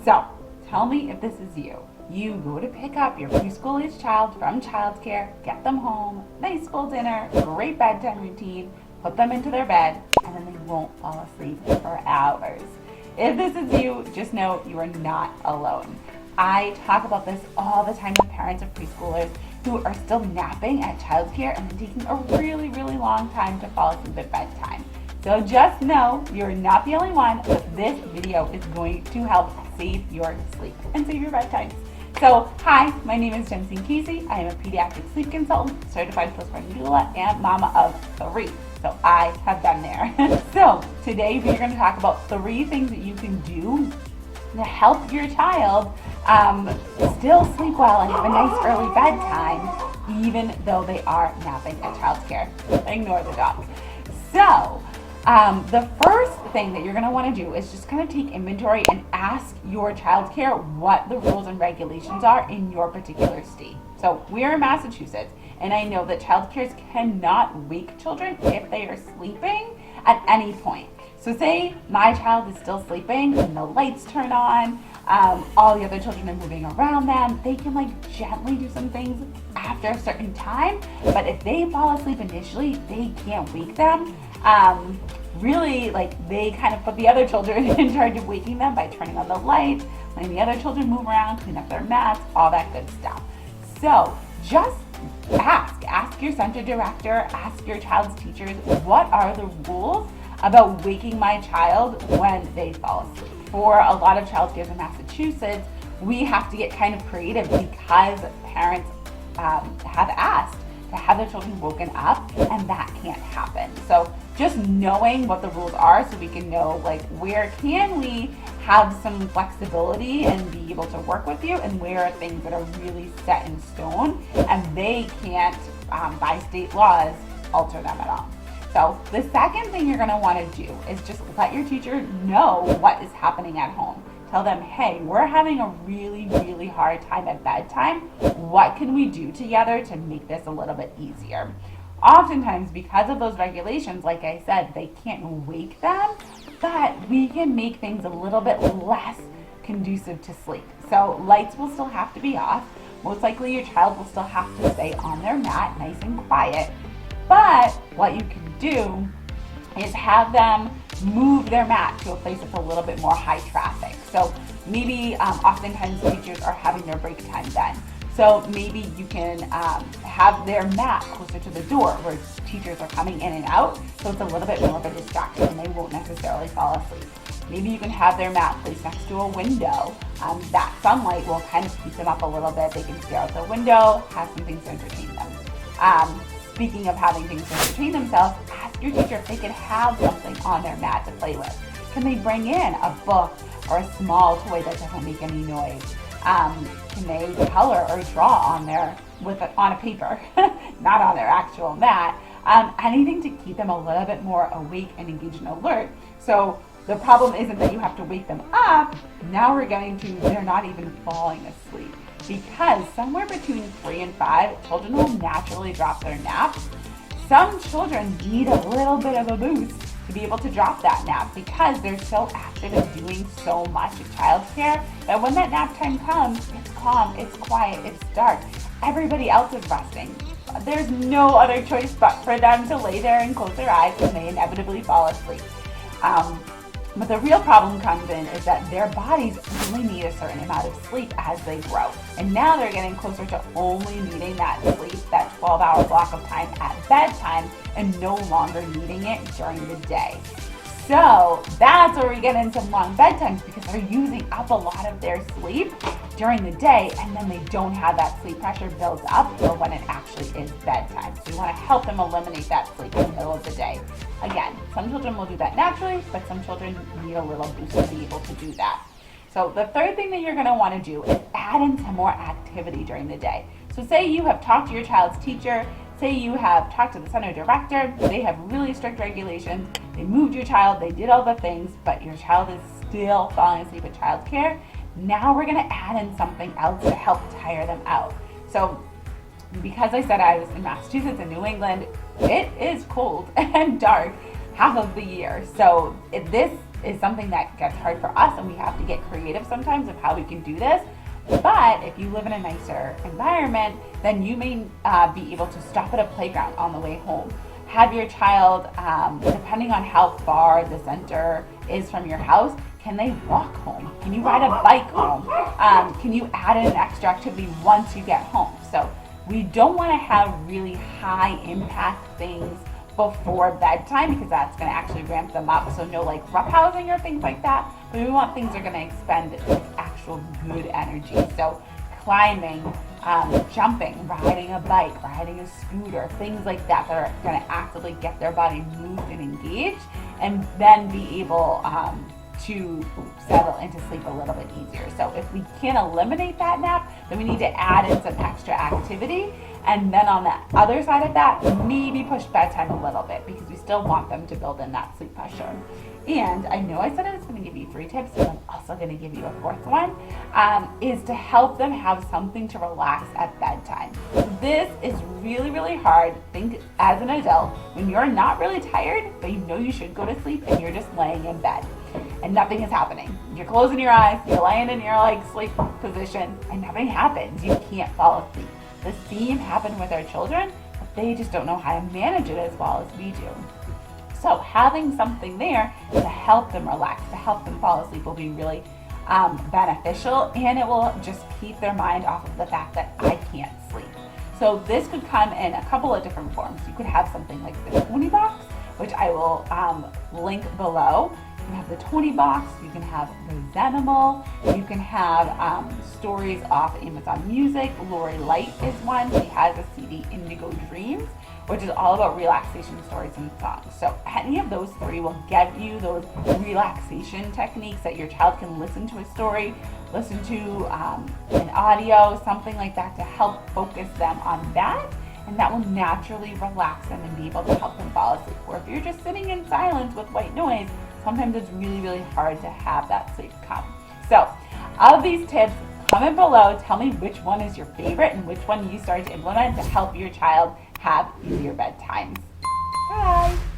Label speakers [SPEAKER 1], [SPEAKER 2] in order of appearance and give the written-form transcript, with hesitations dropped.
[SPEAKER 1] So tell me if this is you. You go to pick up your preschool age child from childcare, get them home, nice full dinner, great bedtime routine, put them into their bed, and then they won't fall asleep for hours. If this is you, just know you are not alone. I talk about this all the time with parents of preschoolers who are still napping at childcare and then taking a really, really long time to fall asleep at bedtime. So just know you're not the only one, but this video is going to help save your sleep and save your bedtime. So, hi, my name is Jensen Casey. I am a pediatric sleep consultant, certified postpartum doula, and mama of 3. So I have been there. So today we're going to talk about 3 things that you can do to help your child still sleep well and have a nice early bedtime, even though they are napping at childcare. Ignore the dog. So, the first thing that you're going to want to do is just kind of take inventory and ask your childcare what the rules and regulations are in your particular state. So we're in Massachusetts, and I know that childcares cannot wake children if they are sleeping at any point. So say my child is still sleeping and the lights turn on, all the other children are moving around them, they can gently do some things after a certain time, but if they fall asleep initially, they can't wake them. Really, they kind of put the other children in charge of waking them by turning on the lights, letting the other children move around, clean up their mats, all that good stuff. So just ask your center director, ask your child's teachers, what are the rules about waking my child when they fall asleep? For a lot of childcares in Massachusetts, we have to get kind of creative because parents have asked to have their children woken up, and that can't happen. So just knowing what the rules are so we can know where can we have some flexibility and be able to work with you, and where are things that are really set in stone and they can't, by state laws, alter them at all. So the second thing you're going to want to do is just let your teacher know what is happening at home. Tell them, hey, we're having a really, really hard time at bedtime. What can we do together to make this a little bit easier? Oftentimes, because of those regulations, like I said, they can't wake them, but we can make things a little bit less conducive to sleep. So lights will still have to be off. Most likely your child will still have to stay on their mat, nice and quiet. But what you can do is have them move their mat to a place that's a little bit more high traffic. So maybe oftentimes teachers are having their break time then. So maybe you can have their mat closer to the door where teachers are coming in and out, so it's a little bit more of a distraction and they won't necessarily fall asleep. Maybe you can have their mat placed next to a window. That sunlight will kind of keep them up a little bit. They can stare out the window, have some things to entertain them. Speaking of having things to entertain themselves, ask your teacher if they could have something on their mat to play with. Can they bring in a book or a small toy that doesn't make any noise? Can they color or draw on a paper, not on their actual mat? Anything to keep them a little bit more awake and engaged and alert. So the problem isn't that you have to wake them up. Now we're getting to they're not even falling asleep. Because somewhere between 3 and 5, children will naturally drop their naps. Some children need a little bit of a boost to be able to drop that nap because they're so active and doing so much at childcare that when that nap time comes, it's calm, it's quiet, it's dark. Everybody else is resting. There's no other choice but for them to lay there and close their eyes and they inevitably fall asleep. But the real problem comes in is that their bodies only need a certain amount of sleep as they grow. And now they're getting closer to only needing that sleep, that 12-hour block of time at bedtime, and no longer needing it during the day. So that's where we get into long bedtimes because they're using up a lot of their sleep during the day, and then they don't have that sleep pressure built up for when it actually is bedtime. So you want to help them eliminate that sleep in the middle of the day. Again, some children will do that naturally, but some children need a little boost to be able to do that. So the third thing that you're going to want to do is add in some more activity during the day. So say you have talked to your child's teacher, say you have talked to the center director, they have really strict regulations, they moved your child, they did all the things, but your child is still falling asleep at childcare. Now we're going to add in something else to help tire them out. So because I said I was in Massachusetts and New England, it is cold and dark half of the year. So this is something that gets hard for us, and we have to get creative sometimes of how we can do this. But if you live in a nicer environment, then you may be able to stop at a playground on the way home. Have your child, depending on how far the center is from your house, can they walk home? Can you ride a bike home? Can you add in an extra activity once you get home? So we don't want to have really high impact things before bedtime, because that's going to actually ramp them up. So no like roughhousing or things like that, but we want things that are going to expend actual good energy. So climbing, jumping, riding a bike, riding a scooter, things like that that are going to actively get their body moved and engaged, and then be able to settle into sleep a little bit easier. So if we can't eliminate that nap, then we need to add in some extra activity. And then on the other side of that, maybe push bedtime a little bit, because we still want them to build in that sleep pressure. And I know I said I was going to give you 3 tips, but I'm also going to give you a 4th one, is to help them have something to relax at bedtime. This is really, really hard. Think as an adult, when you're not really tired, but you know you should go to sleep, and you're just laying in bed and nothing is happening. You're closing your eyes, you're laying in your like sleep position, and nothing happens. You can't fall asleep. The same happened with our children, but they just don't know how to manage it as well as we do. So having something there to help them relax, to help them fall asleep, will be really beneficial, and it will just keep their mind off of the fact that I can't sleep. So this could come in a couple of different forms. You could have something like the 20 box, which I will link below. You can have the 20 box, you can have the Zenimal, you can have stories off Amazon Music. Lori Light is one. She has a CD, Indigo Dreams, which is all about relaxation stories and songs. So any of those 3 will give you those relaxation techniques that your child can listen to a story, listen to an audio, something like that, to help focus them on that. And that will naturally relax them and be able to help them fall asleep. Or if you're just sitting in silence with white noise, sometimes it's really, really hard to have that sleep come. So of these tips, comment below, tell me which one is your favorite and which one you started to implement to help your child have easier bedtimes. Bye!